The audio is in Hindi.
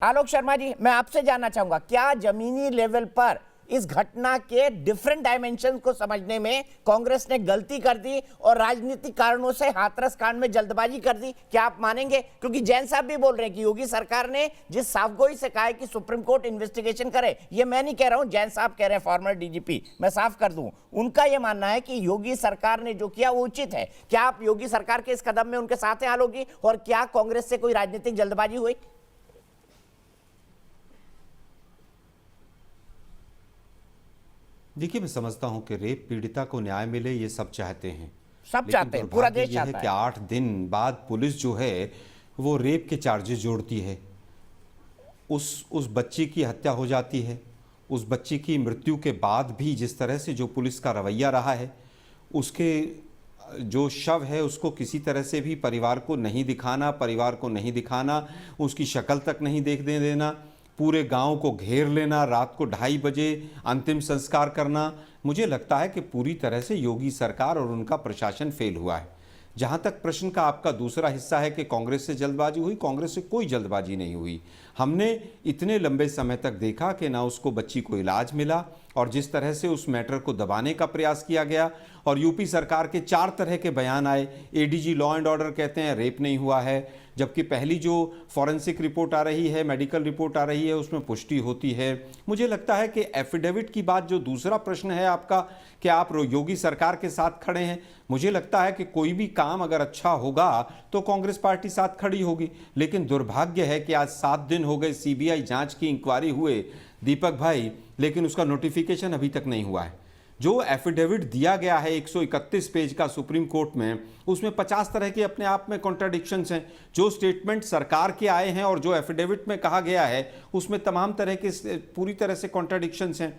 आलोक शर्मा जी, मैं आपसे जानना चाहूंगा, क्या जमीनी लेवल पर इस घटना के डिफरेंट डायमेंशन को समझने में कांग्रेस ने गलती कर दी और राजनीतिक कारणों से हाथरस कांड में जल्दबाजी कर दी? क्या आप मानेंगे? क्योंकि जैन साहब भी बोल रहे हैं कि योगी सरकार ने जिस साफगोई से कहा है कि सुप्रीम कोर्ट इन्वेस्टिगेशन करे, ये मैं नहीं कह रहा हूं, जैन साहब कह रहे हैं, फॉर्मर डीजीपी, मैं साफ कर दूं, उनका यह मानना है कि योगी सरकार ने जो किया वो उचित है। क्या आप योगी सरकार के इस कदम में उनके साथ हैं आलोक जी, और क्या कांग्रेस से कोई राजनीतिक जल्दबाजी हुई? देखिए, मैं समझता हूं कि रेप पीड़िता को न्याय मिले, ये सब चाहते हैं। सब चाहते हैं, पूरा देश चाहता है कि 8 दिन बाद पुलिस जो है वो रेप के चार्जेस जोड़ती है, उस बच्ची की हत्या हो जाती है। उस बच्ची की मृत्यु के बाद भी जिस तरह से जो पुलिस का रवैया रहा है, उसके जो शव है उसको किसी तरह से भी परिवार को नहीं दिखाना, उसकी शक्ल तक नहीं देखने देना, पूरे गांव को घेर लेना, रात को 2:30 बजे अंतिम संस्कार करना। मुझे लगता है कि पूरी तरह से योगी सरकार और उनका प्रशासन फेल हुआ है। जहां तक प्रश्न का आपका दूसरा हिस्सा है कि कांग्रेस से जल्दबाजी हुई, कांग्रेस से कोई जल्दबाजी नहीं हुई। हमने इतने लंबे समय तक देखा कि ना उसको बच्ची को इलाज मिला, और जिस तरह से उस मैटर को दबाने का प्रयास किया गया, और यूपी सरकार के 4 तरह के बयान आए। एडीजी लॉ एंड ऑर्डर कहते हैं रेप नहीं हुआ है, जबकि पहली जो फॉरेंसिक रिपोर्ट आ रही है, मेडिकल रिपोर्ट आ रही है, उसमें पुष्टि होती है। मुझे लगता है कि एफिडेविट की बात, जो दूसरा प्रश्न है आपका कि आप योगी सरकार के साथ खड़े हैं, मुझे लगता है कि कोई भी काम अगर अच्छा होगा तो कांग्रेस पार्टी साथ खड़ी होगी। लेकिन दुर्भाग्य है कि आज 7 दिन हो गए सीबीआई जांच की इंक्वायरी हुए दीपक भाई, लेकिन उसका नोटिफिकेशन अभी तक नहीं हुआ है। जो एफिडेविट दिया गया है 131 पेज का सुप्रीम कोर्ट में, उसमें 50 तरह के अपने आप में कॉन्ट्राडिक्शंस हैं। जो स्टेटमेंट सरकार के आए हैं और जो एफिडेविट में कहा गया है, उसमें तमाम तरह के पूरी तरह से कॉन्ट्राडिक्शंस हैं।